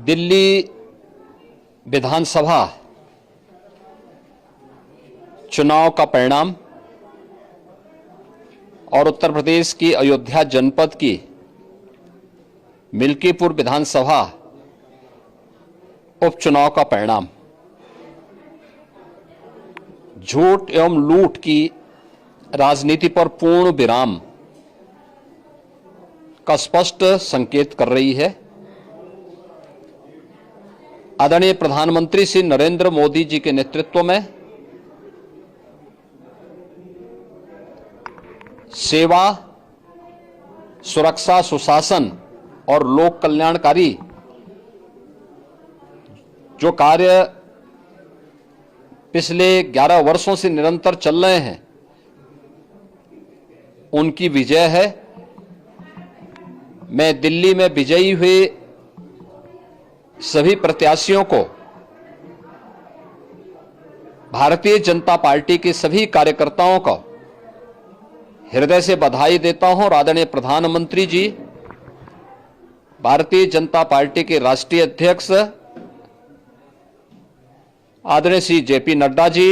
दिल्ली विधानसभा चुनाव का परिणाम और उत्तर प्रदेश की अयोध्या जनपद की मिल्कीपुर विधानसभा उपचुनाव का परिणाम झूठ एवं लूट की राजनीति पर पूर्ण विराम का स्पष्ट संकेत कर रही है। आदरणीय प्रधानमंत्री श्री नरेंद्र मोदी जी के नेतृत्व में सेवा, सुरक्षा, सुशासन और लोक कल्याणकारी जो कार्य पिछले 11 वर्षों से निरंतर चल रहे हैं, उनकी विजय है। मैं दिल्ली में विजयी हुए सभी प्रत्याशियों को, भारतीय जनता पार्टी के सभी कार्यकर्ताओं को हृदय से बधाई देता हूं और आदरणीय प्रधानमंत्री जी, भारतीय जनता पार्टी के राष्ट्रीय अध्यक्ष आदरणीय श्री जेपी नड्डा जी,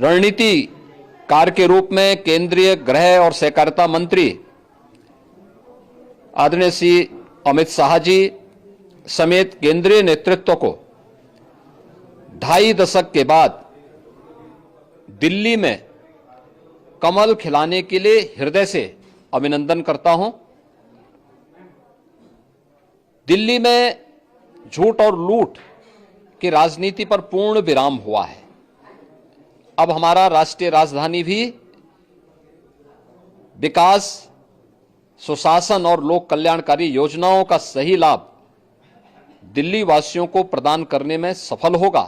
रणनीतिकार के रूप में केंद्रीय गृह और सहकारिता मंत्री आदरणीय श्री अमित शाह जी समेत केंद्रीय नेतृत्व को 2.5 दशक के बाद दिल्ली में कमल खिलाने के लिए हृदय से अभिनंदन करता हूं। दिल्ली में झूठ और लूट की राजनीति पर पूर्ण विराम हुआ है। अब हमारा राष्ट्रीय राजधानी भी विकास, सुशासन और लोक कल्याणकारी योजनाओं का सही लाभ दिल्ली वासियों को प्रदान करने में सफल होगा।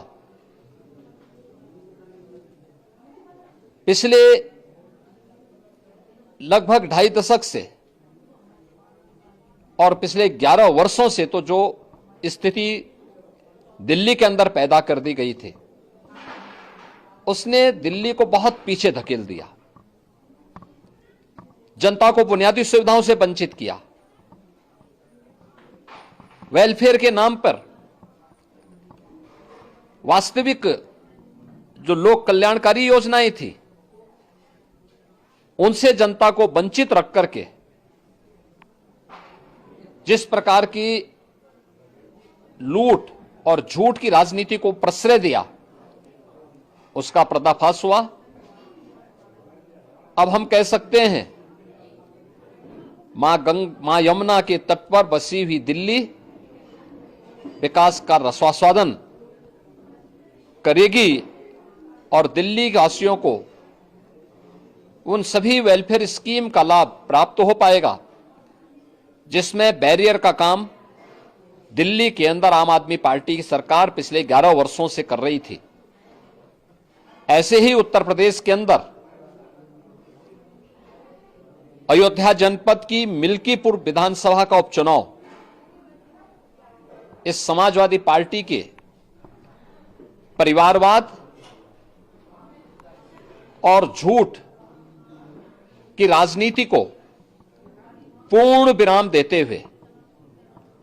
पिछले लगभग 2.5 दशक से और पिछले 11 वर्षों से तो जो स्थिति दिल्ली के अंदर पैदा कर दी गई थी, उसने दिल्ली को बहुत पीछे धकेल दिया, जनता को बुनियादी सुविधाओं से वंचित किया। वेलफेयर के नाम पर वास्तविक जो लोक कल्याणकारी योजनाएं थी, उनसे जनता को वंचित रख करके जिस प्रकार की लूट और झूठ की राजनीति को प्रश्रय दिया, उसका पर्दाफाश हुआ। अब हम कह सकते हैं मां यमुना के तट पर बसी हुई दिल्ली विकास का रसास्वादन करेगी और दिल्ली वासियों को उन सभी वेलफेयर स्कीम का लाभ प्राप्त हो पाएगा जिसमें बैरियर का काम दिल्ली के अंदर आम आदमी पार्टी की सरकार पिछले 11 वर्षों से कर रही थी। ऐसे ही उत्तर प्रदेश के अंदर अयोध्या जनपद की मिल्कीपुर विधानसभा का उपचुनाव इस समाजवादी पार्टी के परिवारवाद और झूठ की राजनीति को पूर्ण विराम देते हुए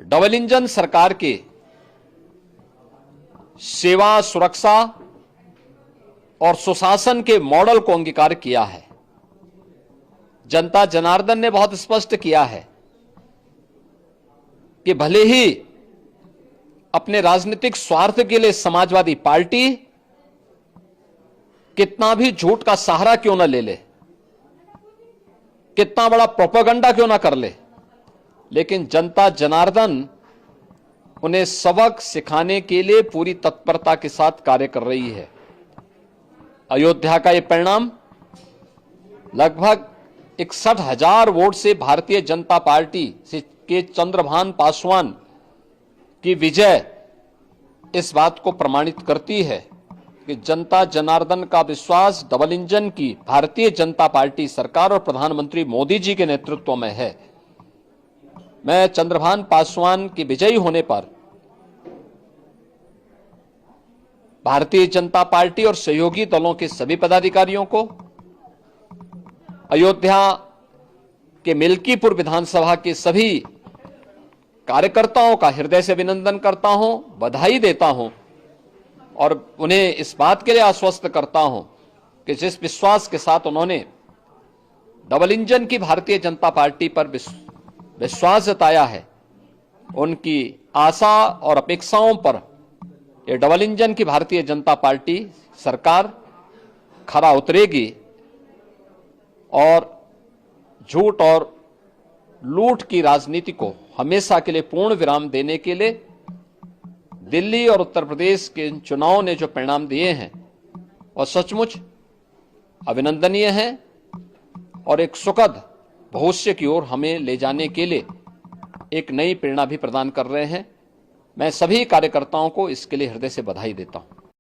डबल इंजन सरकार के सेवा, सुरक्षा और सुशासन के मॉडल को अंगीकार किया है। जनता जनार्दन ने बहुत स्पष्ट किया है कि भले ही अपने राजनीतिक स्वार्थ के लिए समाजवादी पार्टी कितना भी झूठ का सहारा क्यों न ले ले, कितना बड़ा प्रोपेगेंडा क्यों ना कर ले, लेकिन जनता जनार्दन उन्हें सबक सिखाने के लिए पूरी तत्परता के साथ कार्य कर रही है। अयोध्या का यह परिणाम लगभग 61,000 वोट से भारतीय जनता पार्टी के चंद्रभान पासवान की विजय इस बात को प्रमाणित करती है कि जनता जनार्दन का विश्वास डबल इंजन की भारतीय जनता पार्टी सरकार और प्रधानमंत्री मोदी जी के नेतृत्व में है। मैं चंद्रभान पासवान की विजयी होने पर भारतीय जनता पार्टी और सहयोगी दलों के सभी पदाधिकारियों को, अयोध्या कि मिल्कीपुर विधानसभा के सभी कार्यकर्ताओं का हृदय से अभिनंदन करता हूं, बधाई देता हूं और उन्हें इस बात के लिए आश्वस्त करता हूं कि जिस विश्वास के साथ उन्होंने डबल इंजन की भारतीय जनता पार्टी पर विश्वास जताया है, उनकी आशा और अपेक्षाओं पर ये डबल इंजन की भारतीय जनता पार्टी सरकार खरा उतरेगी और झूठ और लूट की राजनीति को हमेशा के लिए पूर्ण विराम देने के लिए दिल्ली और उत्तर प्रदेश के चुनावों ने जो परिणाम दिए हैं वह सचमुच अभिनंदनीय है और एक सुखद भविष्य की ओर हमें ले जाने के लिए एक नई प्रेरणा भी प्रदान कर रहे हैं। मैं सभी कार्यकर्ताओं को इसके लिए हृदय से बधाई देता हूं।